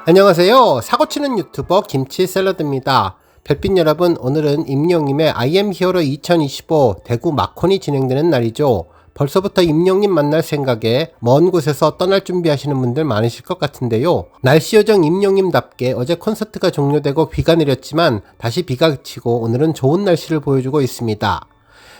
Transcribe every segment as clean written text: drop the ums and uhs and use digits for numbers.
안녕하세요. 사고치는 유튜버 김치샐러드입니다. 별빛 여러분, 오늘은 임영님의 I am 히어로 2025 대구 마콘이 진행되는 날이죠. 벌써부터 임영님 만날 생각에 먼 곳에서 떠날 준비하시는 분들 많으실 것 같은데요. 날씨 요정 임영님답게 어제 콘서트가 종료되고 비가 내렸지만 다시 비가 그치고 오늘은 좋은 날씨를 보여주고 있습니다.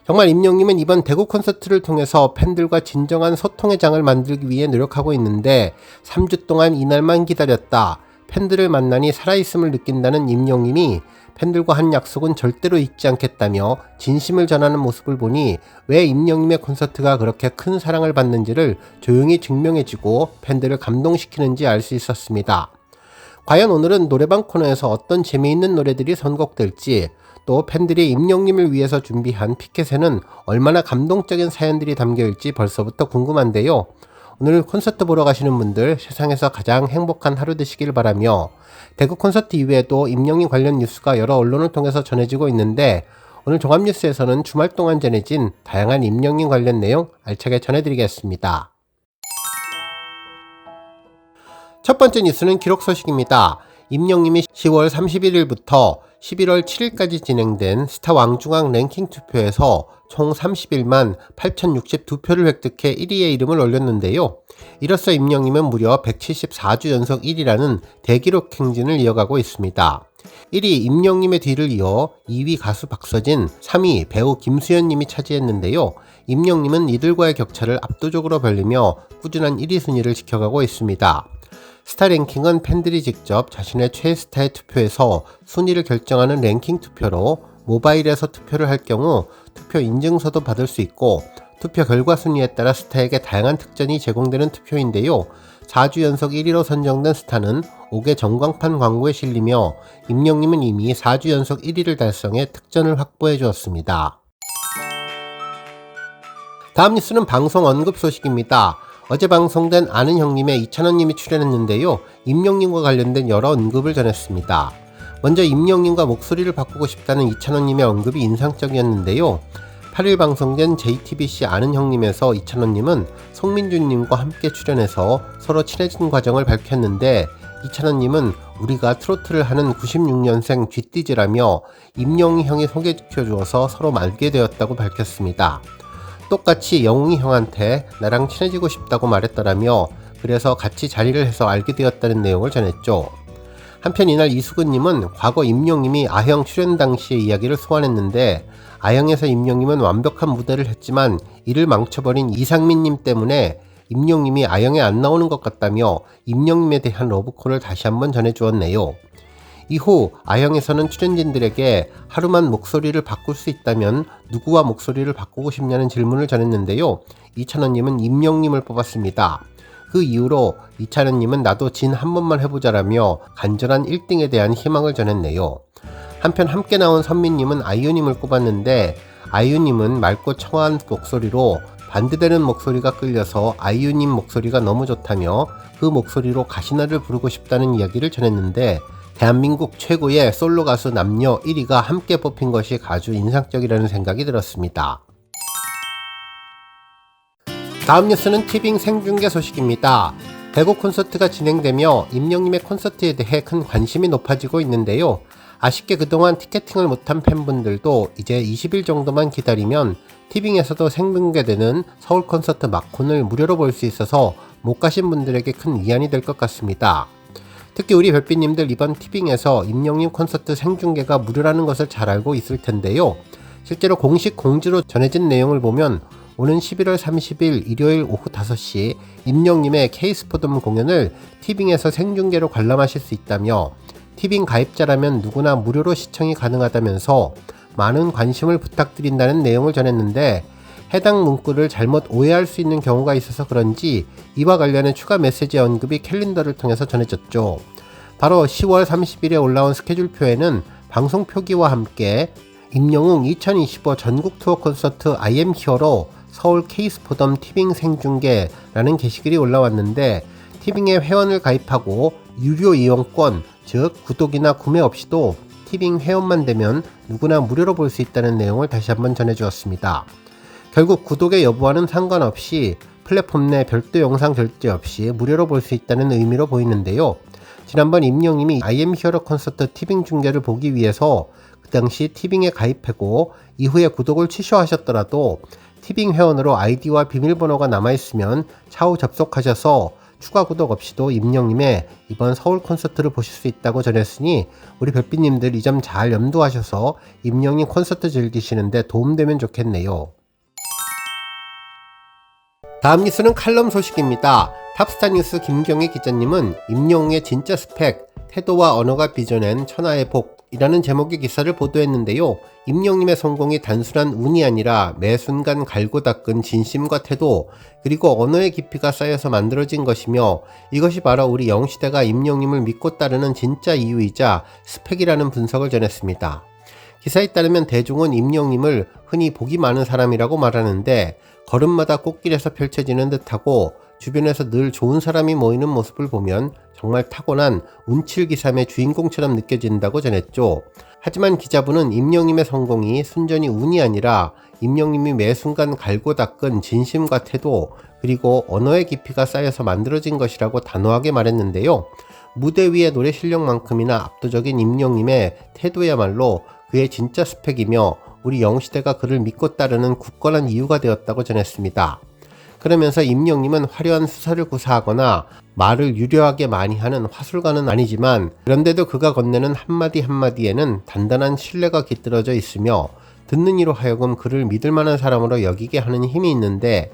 정말 임영님은 이번 대구 콘서트를 통해서 팬들과 진정한 소통의 장을 만들기 위해 노력하고 있는데 3주 동안 이날만 기다렸다. 팬들을 만나니 살아있음을 느낀다는 임영님이 팬들과 한 약속은 절대로 잊지 않겠다며 진심을 전하는 모습을 보니 왜 임영님의 콘서트가 그렇게 큰 사랑을 받는지를 조용히 증명해주고 팬들을 감동시키는지 알 수 있었습니다. 과연 오늘은 노래방 코너에서 어떤 재미있는 노래들이 선곡될지, 또 팬들이 임영님을 위해서 준비한 피켓에는 얼마나 감동적인 사연들이 담겨있을지 벌써부터 궁금한데요. 오늘 콘서트 보러 가시는 분들 세상에서 가장 행복한 하루 되시길 바라며, 대구 콘서트 이외에도 임영님 관련 뉴스가 여러 언론을 통해서 전해지고 있는데 오늘 종합뉴스에서는 주말 동안 전해진 다양한 임영님 관련 내용 알차게 전해드리겠습니다. 첫 번째 뉴스는 기록 소식입니다. 임영님이 10월 31일부터 11월 7일까지 진행된 스타 왕중왕 랭킹 투표에서 총 31만 8,062표를 획득해 1위의 이름을 올렸는데요. 이로써 임영님은 무려 174주 연속 1위라는 대기록 행진을 이어가고 있습니다. 1위 임영님의 뒤를 이어 2위 가수 박서진, 3위 배우 김수현님이 차지했는데요. 임영님은 이들과의 격차를 압도적으로 벌리며 꾸준한 1위 순위를 지켜가고 있습니다. 스타 랭킹은 팬들이 직접 자신의 최애스타의 투표에서 순위를 결정하는 랭킹 투표로 모바일에서 투표를 할 경우 투표 인증서도 받을 수 있고, 투표 결과 순위에 따라 스타에게 다양한 특전이 제공되는 투표인데요. 4주 연속 1위로 선정된 스타는 5개 전광판 광고에 실리며 임영님은 이미 4주 연속 1위를 달성해 특전을 확보해 주었습니다. 다음 뉴스는 방송 언급 소식입니다. 어제 방송된 아는 형님의 이찬원님이 출연했는데요. 임영님과 관련된 여러 언급을 전했습니다. 먼저 임영님과 목소리를 바꾸고 싶다는 이찬원님의 언급이 인상적이었는데요. 8일 방송된 JTBC 아는 형님에서 이찬원님은 송민준님과 함께 출연해서 서로 친해진 과정을 밝혔는데, 이찬원님은 우리가 트로트를 하는 96년생 쥐띠즈라며 임영희 형이 소개시켜주어서 서로 알게 되었다고 밝혔습니다. 똑같이 영웅이 형한테 나랑 친해지고 싶다고 말했더라며 그래서 같이 자리를 해서 알게 되었다는 내용을 전했죠. 한편 이날 이수근님은 과거 임영님이 아형 출연 당시의 이야기를 소환했는데, 아형에서 임영님은 완벽한 무대를 했지만 이를 망쳐버린 이상민님 때문에 임영님이 아형에 안 나오는 것 같다며 임영님에 대한 러브콜을 다시 한번 전해주었네요. 이후 아형에서는 출연진들에게 하루만 목소리를 바꿀 수 있다면 누구와 목소리를 바꾸고 싶냐는 질문을 전했는데요. 이찬원님은 임영님을 뽑았습니다. 그 이후로 이찬원님은 나도 진 한 번만 해보자라며 간절한 1등에 대한 희망을 전했네요. 한편 함께 나온 선미님은 아이유님을 꼽았는데, 아이유님은 맑고 청아한 목소리로 반대되는 목소리가 끌려서 아이유님 목소리가 너무 좋다며 그 목소리로 가시나를 부르고 싶다는 이야기를 전했는데, 대한민국 최고의 솔로 가수 남녀 1위가 함께 뽑힌 것이 아주 인상적이라는 생각이 들었습니다. 다음 뉴스는 티빙 생중계 소식입니다. 대구 콘서트가 진행되며 임영님의 콘서트에 대해 큰 관심이 높아지고 있는데요. 아쉽게 그동안 티켓팅을 못한 팬분들도 이제 20일 정도만 기다리면 티빙에서도 생중계되는 서울 콘서트 마콘을 무료로 볼 수 있어서 못 가신 분들에게 큰 위안이 될 것 같습니다. 특히 우리 별빛님들 이번 티빙에서 임영님 콘서트 생중계가 무료라는 것을 잘 알고 있을 텐데요. 실제로 공식 공지로 전해진 내용을 보면 오는 11월 30일 일요일 오후 5시 임영님의 K스포돔 공연을 티빙에서 생중계로 관람하실 수 있다며, 티빙 가입자라면 누구나 무료로 시청이 가능하다면서 많은 관심을 부탁드린다는 내용을 전했는데, 해당 문구를 잘못 오해할 수 있는 경우가 있어서 그런지 이와 관련해 추가 메시지 언급이 캘린더를 통해서 전해졌죠. 바로 10월 30일에 올라온 스케줄표에는 방송 표기와 함께 임영웅 2025 전국 투어 콘서트 I am 히어로 서울 K스포덤 티빙 생중계라는 게시글이 올라왔는데, 티빙에 회원을 가입하고 유료 이용권, 즉 구독이나 구매 없이도 티빙 회원만 되면 누구나 무료로 볼 수 있다는 내용을 다시 한번 전해주었습니다. 결국 구독의 여부와는 상관없이 플랫폼 내 별도 영상 결제 없이 무료로 볼 수 있다는 의미로 보이는데요. 지난번 임영님이 I am 히어로 콘서트 티빙 중계를 보기 위해서 그 당시 티빙에 가입하고 이후에 구독을 취소하셨더라도 티빙 회원으로 아이디와 비밀번호가 남아있으면 차후 접속하셔서 추가 구독 없이도 임영님의 이번 서울 콘서트를 보실 수 있다고 전했으니 우리 별빛님들 이 점 잘 염두하셔서 임영님 콘서트 즐기시는데 도움되면 좋겠네요. 다음 뉴스는 칼럼 소식입니다. 탑스타 뉴스 김경희 기자님은 임영웅의 진짜 스펙, 태도와 언어가 빚어낸 천하의 복이라는 제목의 기사를 보도했는데요. 임영님의 성공이 단순한 운이 아니라 매 순간 갈고 닦은 진심과 태도, 그리고 언어의 깊이가 쌓여서 만들어진 것이며 이것이 바로 우리 영시대가 임영님을 믿고 따르는 진짜 이유이자 스펙이라는 분석을 전했습니다. 기사에 따르면 대중은 임영님을 흔히 복이 많은 사람이라고 말하는데 걸음마다 꽃길에서 펼쳐지는 듯하고 주변에서 늘 좋은 사람이 모이는 모습을 보면 정말 타고난 운칠기삼의 주인공처럼 느껴진다고 전했죠. 하지만 기자분은 임영님의 성공이 순전히 운이 아니라 임영님이 매 순간 갈고 닦은 진심과 태도, 그리고 언어의 깊이가 쌓여서 만들어진 것이라고 단호하게 말했는데요. 무대 위의 노래 실력만큼이나 압도적인 임영님의 태도야말로 그의 진짜 스펙이며 우리 영시대가 그를 믿고 따르는 굳건한 이유가 되었다고 전했습니다. 그러면서 임영님은 화려한 수사를 구사하거나 말을 유려하게 많이 하는 화술가는 아니지만 그런데도 그가 건네는 한마디 한마디에는 단단한 신뢰가 깃들어져 있으며 듣는 이로 하여금 그를 믿을 만한 사람으로 여기게 하는 힘이 있는데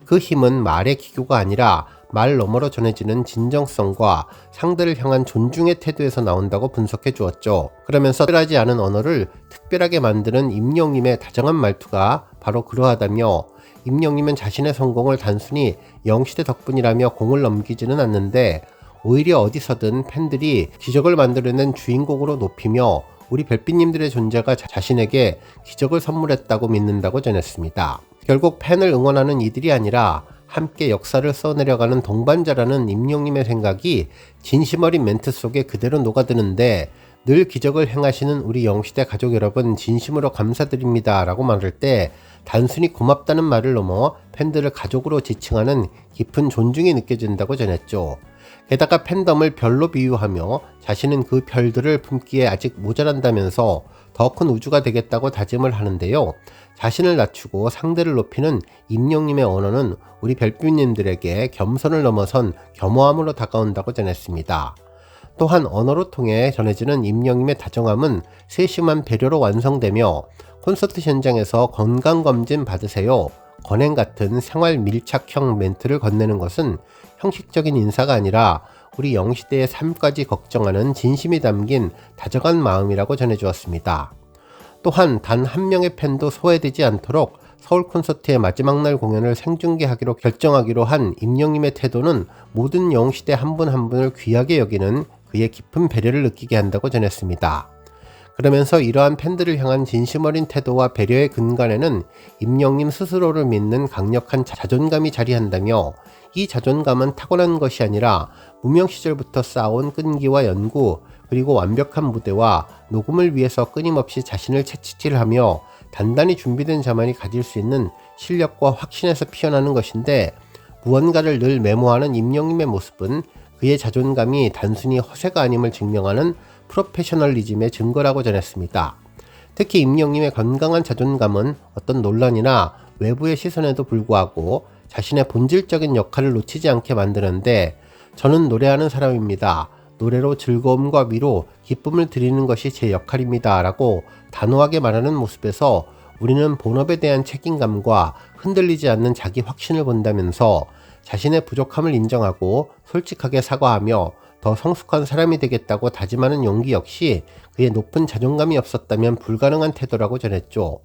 그 힘은 말의 기교가 아니라 말 너머로 전해지는 진정성과 상대를 향한 존중의 태도에서 나온다고 분석해 주었죠. 그러면서 특별하지 않은 언어를 특별하게 만드는 임영님의 다정한 말투가 바로 그러하다며 임영님은 자신의 성공을 단순히 영시대 덕분이라며 공을 넘기지는 않는데 오히려 어디서든 팬들이 기적을 만들어낸 주인공으로 높이며 우리 별빛님들의 존재가 자신에게 기적을 선물했다고 믿는다고 전했습니다. 결국 팬을 응원하는 이들이 아니라 함께 역사를 써내려가는 동반자라는 임영님의 생각이 진심 어린 멘트 속에 그대로 녹아드는데 늘 기적을 행하시는 우리 영시대 가족 여러분 진심으로 감사드립니다 라고 말할 때 단순히 고맙다는 말을 넘어 팬들을 가족으로 지칭하는 깊은 존중이 느껴진다고 전했죠. 게다가 팬덤을 별로 비유하며 자신은 그 별들을 품기에 아직 모자란다면서 더 큰 우주가 되겠다고 다짐을 하는데요. 자신을 낮추고 상대를 높이는 임영님의 언어는 우리 별빛님들에게 겸손을 넘어선 겸허함으로 다가온다고 전했습니다. 또한 언어로 통해 전해지는 임영님의 다정함은 세심한 배려로 완성되며 콘서트 현장에서 건강검진 받으세요, 건행 같은 생활 밀착형 멘트를 건네는 것은 형식적인 인사가 아니라 우리 영시대의 삶까지 걱정하는 진심이 담긴 다정한 마음이라고 전해주었습니다. 또한 단 한 명의 팬도 소외되지 않도록 서울 콘서트의 마지막 날 공연을 생중계하기로 결정하기로 한 임영님의 태도는 모든 영시대 한 분 한 분을 귀하게 여기는 그의 깊은 배려를 느끼게 한다고 전했습니다. 그러면서 이러한 팬들을 향한 진심 어린 태도와 배려의 근간에는 임영님 스스로를 믿는 강력한 자존감이 자리한다며 이 자존감은 타고난 것이 아니라 무명 시절부터 쌓아온 끈기와 연구, 그리고 완벽한 무대와 녹음을 위해서 끊임없이 자신을 채찍질하며 단단히 준비된 자만이 가질 수 있는 실력과 확신에서 피어나는 것인데 무언가를 늘 메모하는 임영님의 모습은 그의 자존감이 단순히 허세가 아님을 증명하는 프로페셔널리즘의 증거라고 전했습니다. 특히 임영님의 건강한 자존감은 어떤 논란이나 외부의 시선에도 불구하고 자신의 본질적인 역할을 놓치지 않게 만드는데 저는 노래하는 사람입니다. 노래로 즐거움과 위로, 기쁨을 드리는 것이 제 역할입니다. 라고 단호하게 말하는 모습에서 우리는 본업에 대한 책임감과 흔들리지 않는 자기 확신을 본다면서 자신의 부족함을 인정하고 솔직하게 사과하며 더 성숙한 사람이 되겠다고 다짐하는 용기 역시 그의 높은 자존감이 없었다면 불가능한 태도라고 전했죠.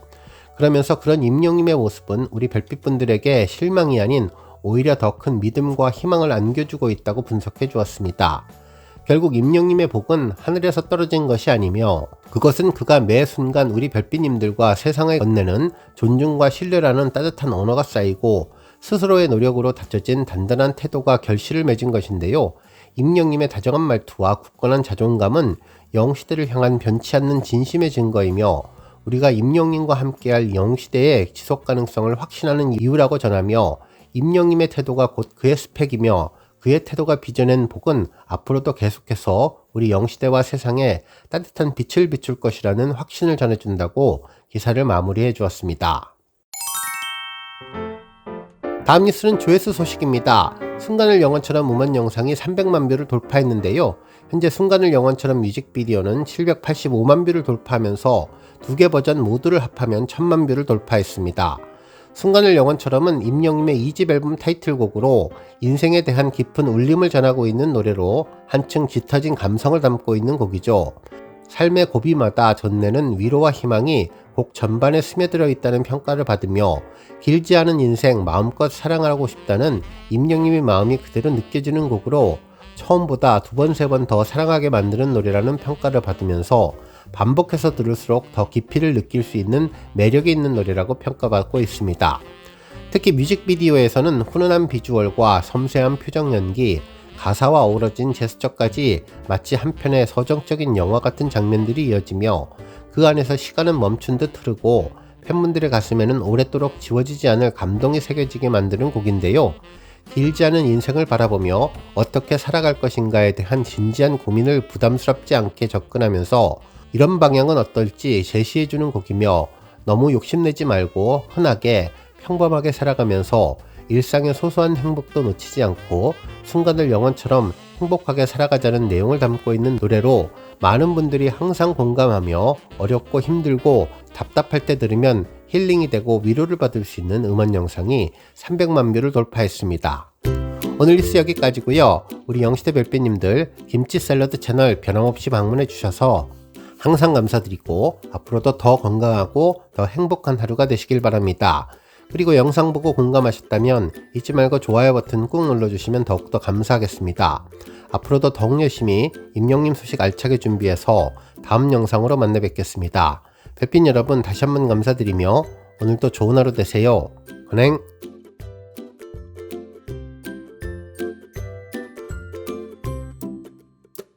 그러면서 그런 임영님의 모습은 우리 별빛분들에게 실망이 아닌 오히려 더 큰 믿음과 희망을 안겨주고 있다고 분석해 주었습니다. 결국 임영님의 복은 하늘에서 떨어진 것이 아니며 그것은 그가 매 순간 우리 별빛님들과 세상에 건네는 존중과 신뢰라는 따뜻한 언어가 쌓이고 스스로의 노력으로 다져진 단단한 태도가 결실을 맺은 것인데요. 임영님의 다정한 말투와 굳건한 자존감은 영시대를 향한 변치 않는 진심의 증거이며 우리가 임영님과 함께할 영시대의 지속 가능성을 확신하는 이유라고 전하며 임영님의 태도가 곧 그의 스펙이며 그의 태도가 빚어낸 복은 앞으로도 계속해서 우리 영시대와 세상에 따뜻한 빛을 비출 것이라는 확신을 전해준다고 기사를 마무리해 주었습니다. 다음 뉴스는 조회수 소식입니다. 순간을 영원처럼 음원 영상이 300만 뷰를 돌파했는데요. 현재 순간을 영원처럼 뮤직비디오는 785만 뷰를 돌파하면서 두 개 버전 모두를 합하면 1000만 뷰를 돌파했습니다. 순간을 영원처럼은 임영님의 2집 앨범 타이틀곡으로 인생에 대한 깊은 울림을 전하고 있는 노래로 한층 짙어진 감성을 담고 있는 곡이죠. 삶의 고비마다 전내는 위로와 희망이 곡 전반에 스며들어 있다는 평가를 받으며 길지 않은 인생 마음껏 사랑하고 싶다는 임영님의 마음이 그대로 느껴지는 곡으로 처음보다 두 번, 세 번 더 사랑하게 만드는 노래라는 평가를 받으면서 반복해서 들을수록 더 깊이를 느낄 수 있는 매력이 있는 노래라고 평가받고 있습니다. 특히 뮤직비디오에서는 훈훈한 비주얼과 섬세한 표정 연기, 가사와 어우러진 제스처까지 마치 한편의 서정적인 영화 같은 장면들이 이어지며 그 안에서 시간은 멈춘 듯 흐르고 팬분들의 가슴에는 오랫도록 지워지지 않을 감동이 새겨지게 만드는 곡인데요. 길지 않은 인생을 바라보며 어떻게 살아갈 것인가에 대한 진지한 고민을 부담스럽지 않게 접근하면서 이런 방향은 어떨지 제시해주는 곡이며 너무 욕심내지 말고 흔하게 평범하게 살아가면서 일상의 소소한 행복도 놓치지 않고 순간을 영원처럼 행복하게 살아가자는 내용을 담고 있는 노래로 많은 분들이 항상 공감하며 어렵고 힘들고 답답할 때 들으면 힐링이 되고 위로를 받을 수 있는 음원 영상이 300만 뷰를 돌파했습니다. 오늘 뉴스 여기까지고요. 우리 영시대 별빛님들 김치 샐러드 채널 변함없이 방문해 주셔서 항상 감사드리고 앞으로도 더 건강하고 더 행복한 하루가 되시길 바랍니다. 그리고 영상 보고 공감하셨다면 잊지 말고 좋아요 버튼 꾹 눌러주시면 더욱더 감사하겠습니다. 앞으로도 더욱 열심히 임영님 소식 알차게 준비해서 다음 영상으로 만나 뵙겠습니다. 별빛 여러분 다시 한번 감사드리며 오늘도 좋은 하루 되세요. 건행!